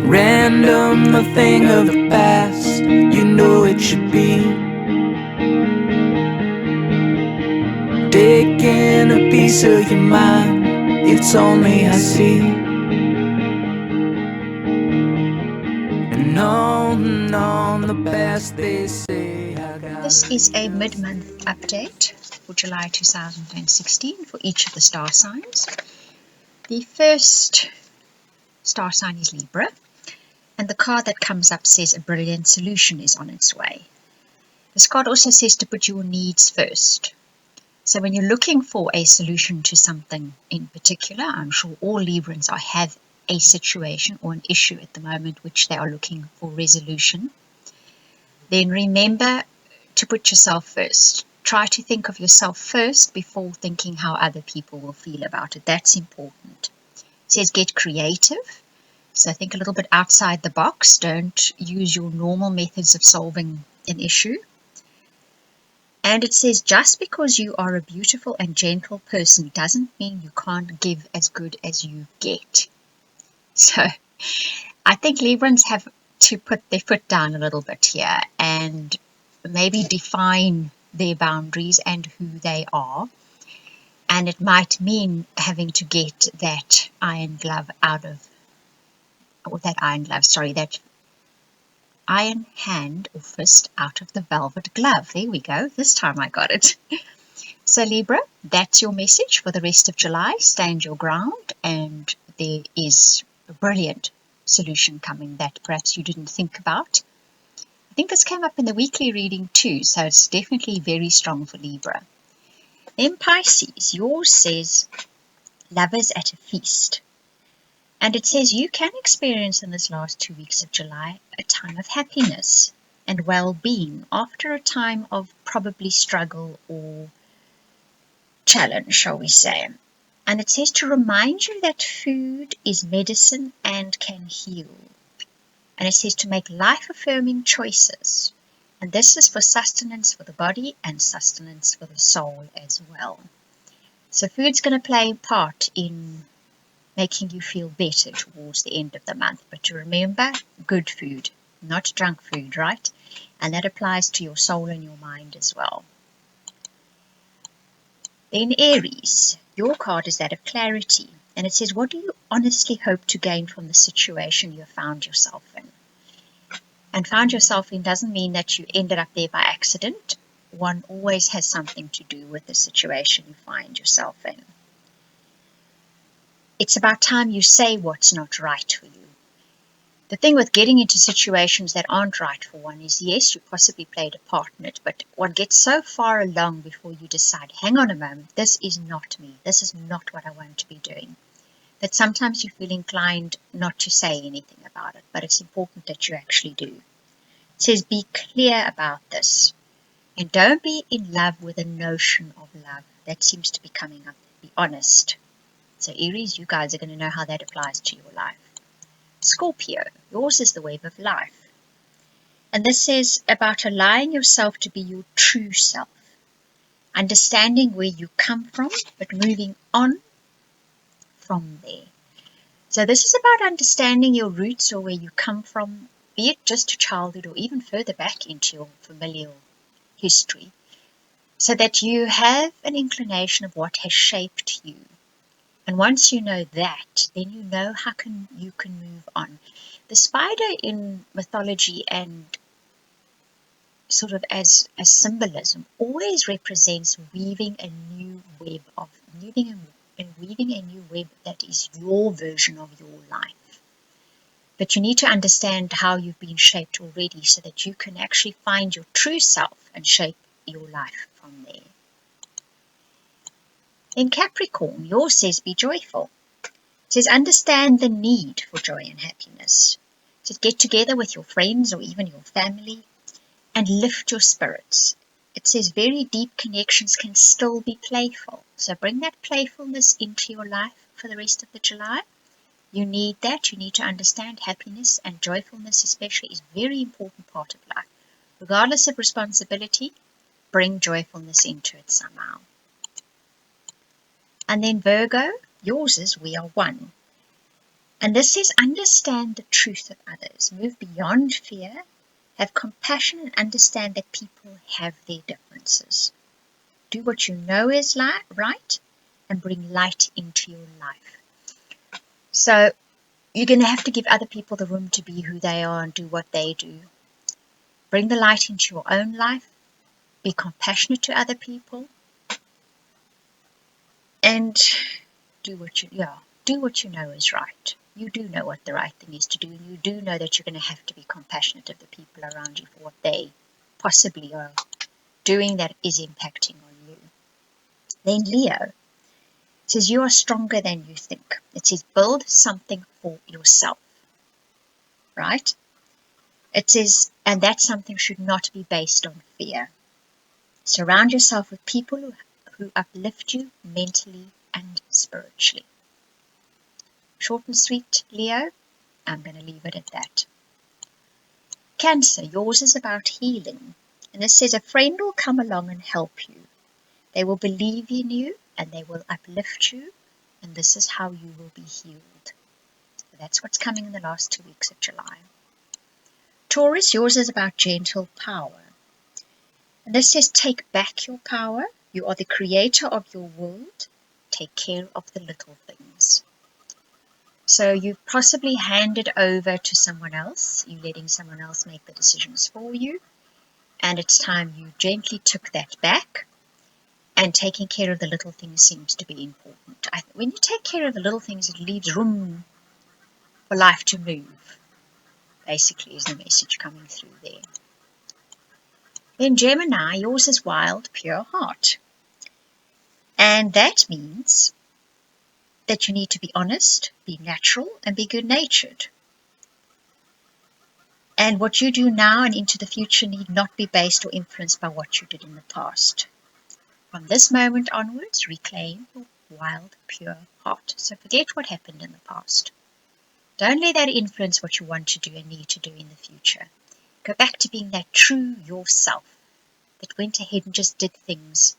Random, a thing of the past, you know it should be. Taking a piece of your mind, it's only I see. And on the past they say I got. This is a mid-month update for July 2016 for each of the star signs. The first star sign is Libra, and the card that comes up says a brilliant solution is on its way. This card also says to put your needs first. So when you're looking for a solution to something in particular, I'm sure all Librans have a situation or an issue at the moment which they are looking for resolution. Then remember to put yourself first. Try to think of yourself first before thinking how other people will feel about it. That's important. It says get creative. So think a little bit outside the box. Don't use your normal methods of solving an issue. And it says just because you are a beautiful and gentle person doesn't mean you can't give as good as you get. So I think Librans have to put their foot down a little bit here and maybe define their boundaries and who they are. And it might mean having to get that iron hand or fist out of the velvet glove. There we go. This time I got it. So Libra, that's your message for the rest of July. Stand your ground, and there is a brilliant solution coming that perhaps you didn't think about. I think this came up in the weekly reading too, so it's definitely very strong for Libra. Then Pisces, yours says lovers at a feast. And it says you can experience in this last 2 weeks of July a time of happiness and well-being after a time of probably struggle or challenge, shall we say. And it says to remind you that food is medicine and can heal. And it says to make life-affirming choices. And this is for sustenance for the body and sustenance for the soul as well. So food's going to play a part in making you feel better towards the end of the month. But to remember, good food, not junk food, right? And that applies to your soul and your mind as well. Then Aries, your card is that of clarity. And it says, what do you honestly hope to gain from the situation you have found yourself in? And found yourself in doesn't mean that you ended up there by accident. One always has something to do with the situation you find yourself in. It's about time you say what's not right for you. The thing with getting into situations that aren't right for one is, yes, you possibly played a part in it, but one gets so far along before you decide, hang on a moment, this is not me. This is not what I want to be doing. That sometimes you feel inclined not to say anything about it, but it's important that you actually do. It says be clear about this. And don't be in love with the notion of love. That seems to be coming up. Be honest. So Aries, you guys are going to know how that applies to your life. Scorpio, yours is the web of life. And this says about allowing yourself to be your true self. Understanding where you come from, but moving on from there. So this is about understanding your roots or where you come from, be it just to childhood or even further back into your familial history, so that you have an inclination of what has shaped you. And once you know that, then you know how you can move on. The spider in mythology and sort of as symbolism always represents weaving a new web that is your version of your life. But you need to understand how you've been shaped already so that you can actually find your true self and shape your life from there. In Capricorn, yours says be joyful. It says understand the need for joy and happiness. So get together with your friends or even your family and lift your spirits. It says very deep connections can still be playful. So bring that playfulness into your life for the rest of the July. You need that. You need to understand happiness and joyfulness especially is a very important part of life. Regardless of responsibility, bring joyfulness into it somehow. And then Virgo, yours is we are one. And this says understand the truth of others. Move beyond fear. Have compassion and understand that people have their differences. Do what you know is right and bring light into your life. So you're going to have to give other people the room to be who they are and do what they do. Bring the light into your own life. Be compassionate to other people. And do what you know is right. You do know what the right thing is to do, and you do know that you're going to have to be compassionate of the people around you for what they possibly are doing that is impacting on you. Then Leo says you are stronger than you think. It says build something for yourself, right? It says, and that something should not be based on fear. Surround yourself with people who uplift you mentally and spiritually. Short and sweet, Leo. I'm going to leave it at that. Cancer, yours is about healing. And it says a friend will come along and help you. They will believe in you and they will uplift you. And this is how you will be healed. So that's what's coming in the last 2 weeks of July. Taurus, yours is about gentle power. And this says take back your power. You are the creator of your world. Take care of the little things. So you've possibly handed over to someone else. You're letting someone else make the decisions for you. And it's time you gently took that back. And taking care of the little things seems to be important. When you take care of the little things, it leaves room for life to move. Basically is the message coming through there. Then Gemini, yours is wild, pure heart. And that means that you need to be honest, be natural, and be good-natured. And what you do now and into the future need not be based or influenced by what you did in the past. From this moment onwards, reclaim your wild, pure heart. So forget what happened in the past. Don't let that influence what you want to do and need to do in the future. Go back to being that true yourself that went ahead and just did things,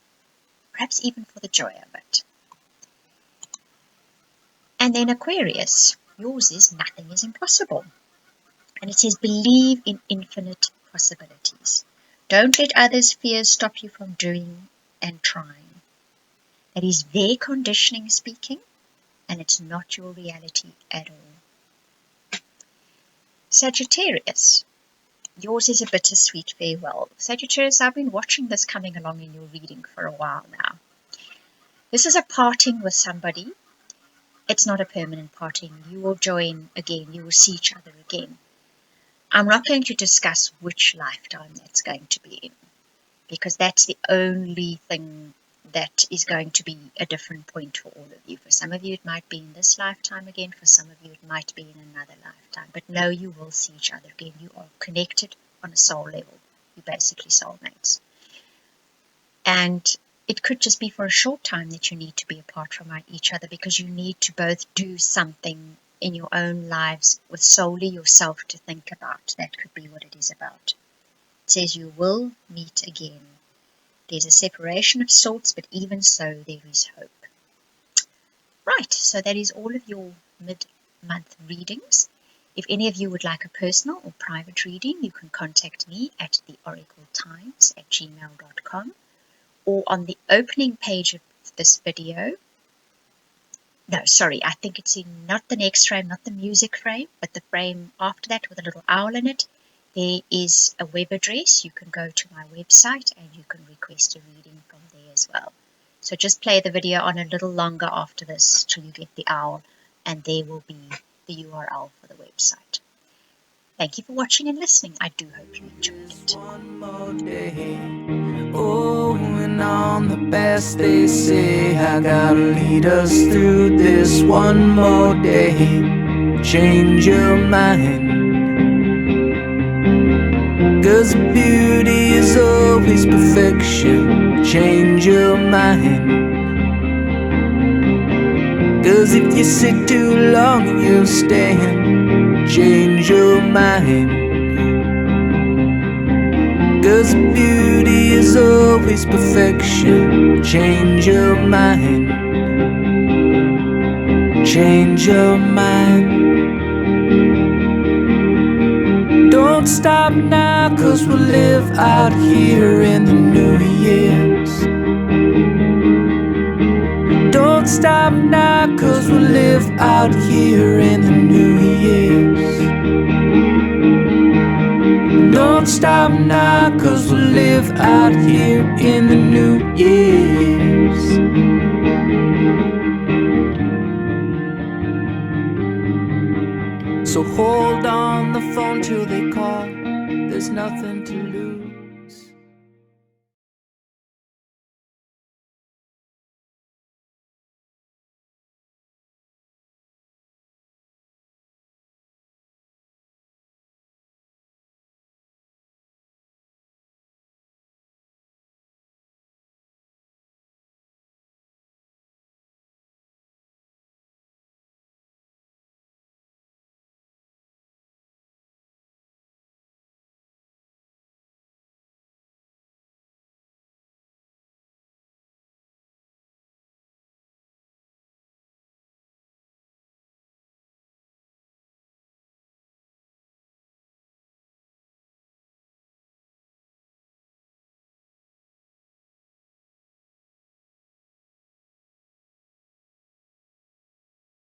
perhaps even for the joy of it. And then Aquarius, yours is nothing is impossible. And it says believe in infinite possibilities. Don't let others' fears stop you from doing and trying. That is their conditioning speaking, and it's not your reality at all. Sagittarius, yours is a bittersweet farewell. Sagittarius, I've been watching this coming along in your reading for a while now. This is a parting with somebody. It's not a permanent parting. You will join again. You will see each other again. I'm not going to discuss which lifetime that's going to be in, because that's the only thing that is going to be a different point for all of you. For some of you, it might be in this lifetime again. For some of you, it might be in another lifetime. But no, you will see each other again. You are connected on a soul level. You're basically soulmates. And it could just be for a short time that you need to be apart from each other, because you need to both do something in your own lives with solely yourself to think about. That could be what it is about. It says you will meet again. There's a separation of sorts, but even so, there is hope. Right, so that is all of your mid-month readings. If any of you would like a personal or private reading, you can contact me at theoracletimes@gmail.com. or on the opening page of this video. No, sorry, I think it's in not the next frame, not the music frame, but the frame after that with a little owl in it. There is a web address. You can go to my website and you can request a reading from there as well. So just play the video on a little longer after this till you get the owl, and there will be the URL for the website. Thank you for watching and listening. I do hope you enjoyed it. One more day. Oh, and on the best they say, I gotta lead us through this one more day. Change your mind. 'Cause beauty is always perfection. Change your mind. 'Cause if you sit too long you'll stand. Change your mind. 'Cause beauty is always perfection. Change your mind. Change your mind. Don't stop now, 'cause we'll live out here in the new years. Don't stop now, 'cause we'll live out here in the new years. Don't stop now, 'cause we'll live out here in the new years. So hold on the phone till they call. There's nothing to lose.